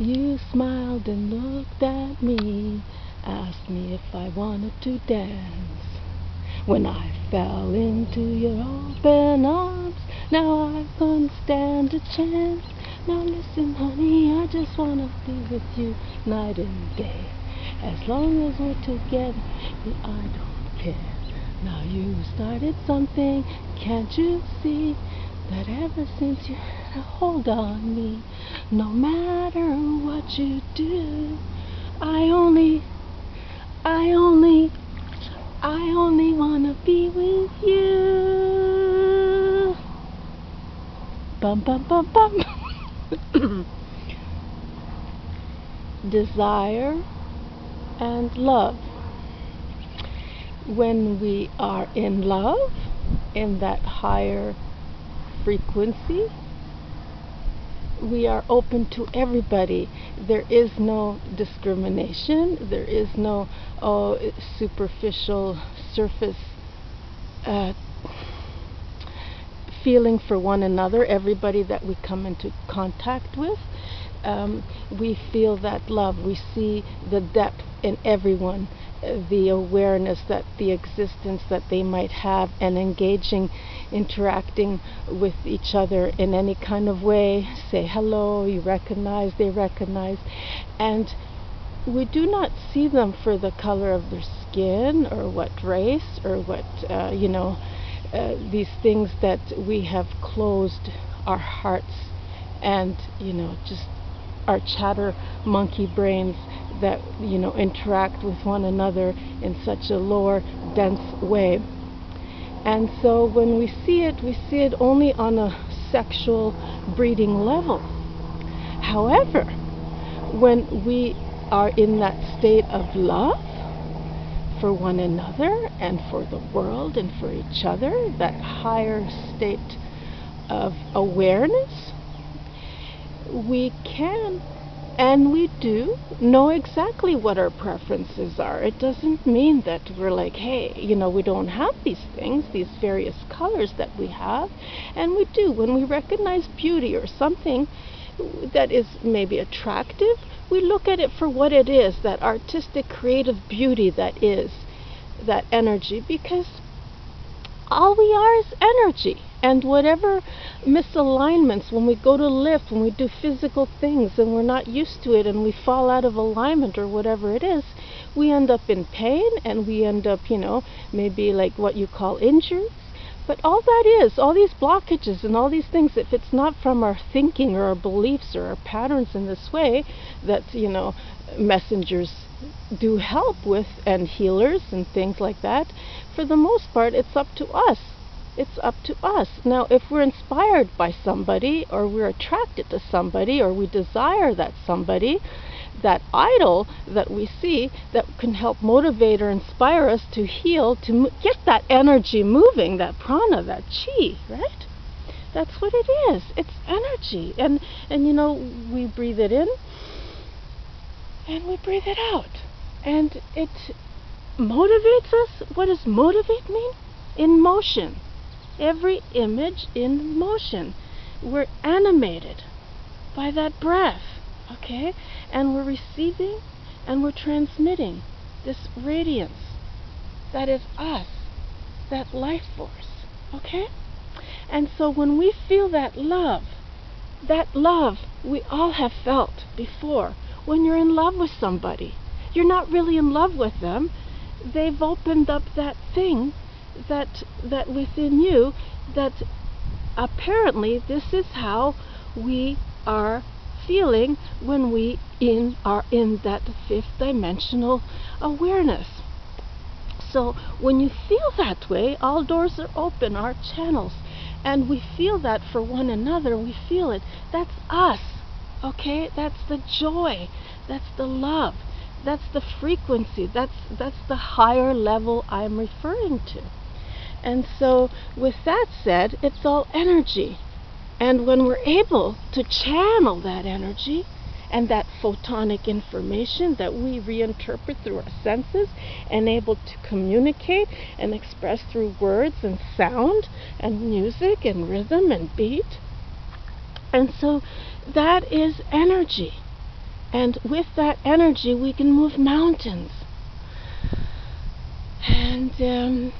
You smiled and looked at me, asked me if I wanted to dance. When I fell into your open arms, now I couldn't stand a chance. Now listen, honey, I just wanna be with you night and day. As long as we're together, I don't care. Now you started something, can't you see? That ever since you had a hold on me, no matter what you do, I only wanna be with you. Bum bum bum bum. Desire and love. When we are in love, in that higher frequency, we are open to everybody. There is no discrimination. There is no superficial surface feeling for one another. Everybody that we come into contact with, we feel that love. We see the depth in everyone, the awareness that the existence that they might have, and interacting with each other in any kind of way. Say hello, you recognize, they recognize, and we do not see them for the color of their skin or what race or what these things that we have closed our hearts and just our chatter monkey brains that interact with one another in such a lower, dense way. And so when we see it only on a sexual breeding level. However, when we are in that state of love for one another and for the world and for each other, that higher state of awareness, we can and we do know exactly what our preferences are. It doesn't mean that we're like, hey, we don't have these things, these various colors that we have. And we do. When we recognize beauty or something that is maybe attractive, we look at it for what it is, that artistic, creative beauty that is, that energy, because all we are is energy. And whatever misalignments, when we go to lift, when we do physical things and we're not used to it and we fall out of alignment or whatever it is, we end up in pain and we end up, maybe like what you call injuries. But all that is, all these blockages and all these things, if it's not from our thinking or our beliefs or our patterns in this way, that, messengers do help with, and healers and things like that, for the most part, it's up to us. It's up to us. Now, if we're inspired by somebody, or we're attracted to somebody, or we desire that somebody, that idol that we see that can help motivate or inspire us to heal, to get that energy moving, that prana, that chi, right? That's what it is. It's energy. And we breathe it in and we breathe it out. And it motivates us. What does motivate mean? In motion. Every image in motion. We're animated by that breath, okay? And we're receiving and we're transmitting this radiance that is us, that life force, okay? And so when we feel that love we all have felt before. When you're in love with somebody, you're not really in love with them. They've opened up that thing that within you, that apparently this is how we are feeling when we are in that fifth dimensional awareness. So when you feel that way, all doors are open, our channels, and we feel that for one another, we feel it. That's us, okay? That's the joy, that's the love, that's the frequency, that's the higher level I'm referring to. And so with that said, it's all energy. And when we're able to channel that energy and that photonic information that we reinterpret through our senses and able to communicate and express through words and sound and music and rhythm and beat, and so that is energy. And with that energy, we can move mountains. And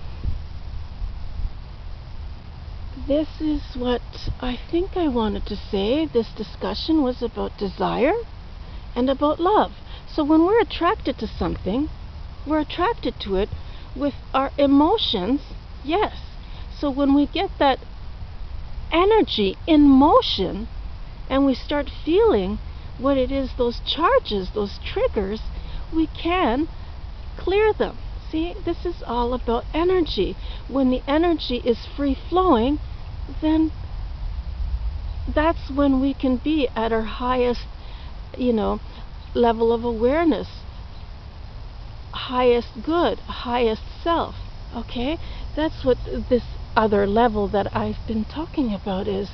this is what I think I wanted to say. This discussion was about desire and about love. So when we're attracted to something, we're attracted to it with our emotions, yes. So when we get that energy in motion and we start feeling what it is, those charges, those triggers, we can clear them. See, this is all about energy. When the energy is free flowing, then that's when we can be at our highest, level of awareness, highest good, highest self. Okay, that's what this other level that I've been talking about is,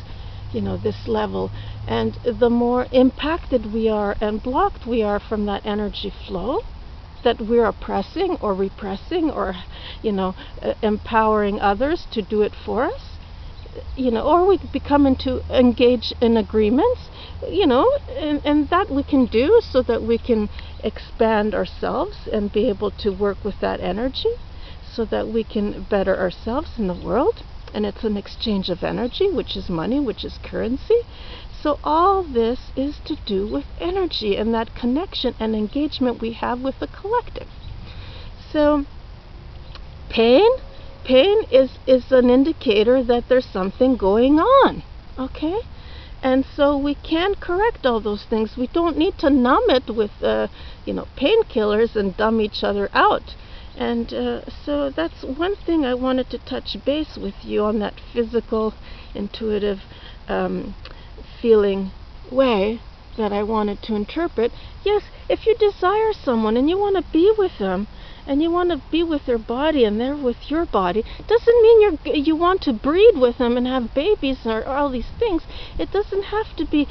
this level. And the more impacted we are and blocked we are from that energy flow that we're oppressing or repressing or empowering others to do it for us, or we become engage in agreements, and that we can do so that we can expand ourselves and be able to work with that energy so that we can better ourselves in the world. And it's an exchange of energy, which is money, which is currency. So all this is to do with energy and that connection and engagement we have with the collective. So pain is an indicator that there's something going on, okay? And so we can correct all those things. We don't need to numb it with painkillers and dumb each other out. And so that's one thing I wanted to touch base with you on, that physical, intuitive feeling way that I wanted to interpret. Yes, if you desire someone and you want to be with them, and you want to be with their body and they're with your body, doesn't mean you want to breed with them and have babies or all these things. It doesn't have to be,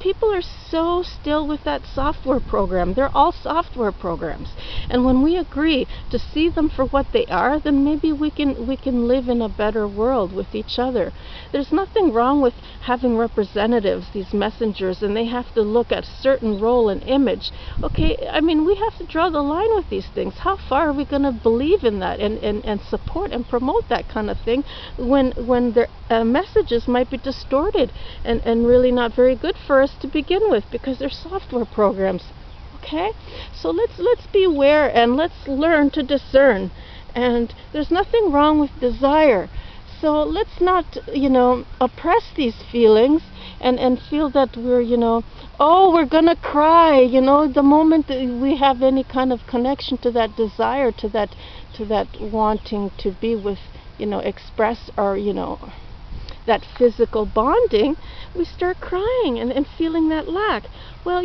people are so still with that software program. They're all software programs. And when we agree to see them for what they are, then maybe we can live in a better world with each other. There's nothing wrong with having representatives, these messengers, and they have to look at certain role and image. Okay, I mean, we have to draw the line with these things. How far are we going to believe in that and support and promote that kind of thing when their messages might be distorted and really not very good for us to begin with, because they're software programs? Okay, so let's be aware and let's learn to discern. And there's nothing wrong with desire. So let's not, oppress these feelings and feel that we're, we're gonna cry, the moment that we have any kind of connection to that desire, to that wanting to be with, express our, that physical bonding, we start crying and feeling that lack. Well,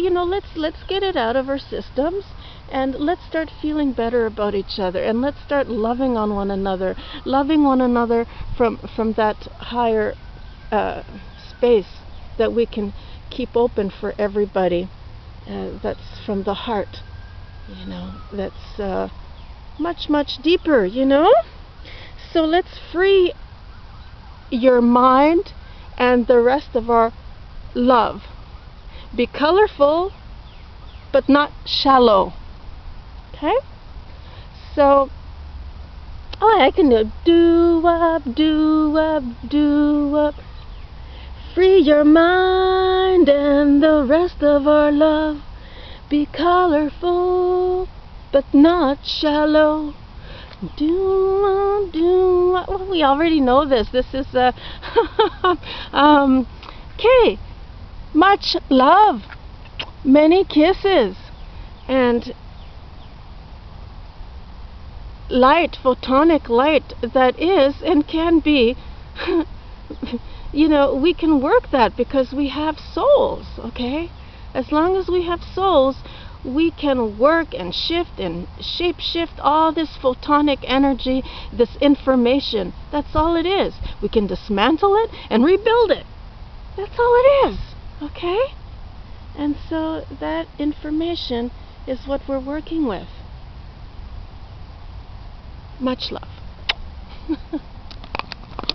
let's get it out of our systems, and let's start feeling better about each other, and let's start loving on one another, from that higher space that we can keep open for everybody. That's from the heart, that's much deeper, So let's free your mind and the rest of our love. Be colorful, but not shallow. Okay? So, I can do up, do up, do up. Free your mind and the rest of our love. Be colorful, but not shallow. Well, we already know this. This is okay. Much love, many kisses, and light, photonic light that is and can be. We can work that because we have souls. Okay, as long as we have souls, we can work and shift and shape shift all this photonic energy, this information. That's all it is. We can dismantle it and rebuild it. That's all it is. Okay? And so that information is what we're working with. Much love.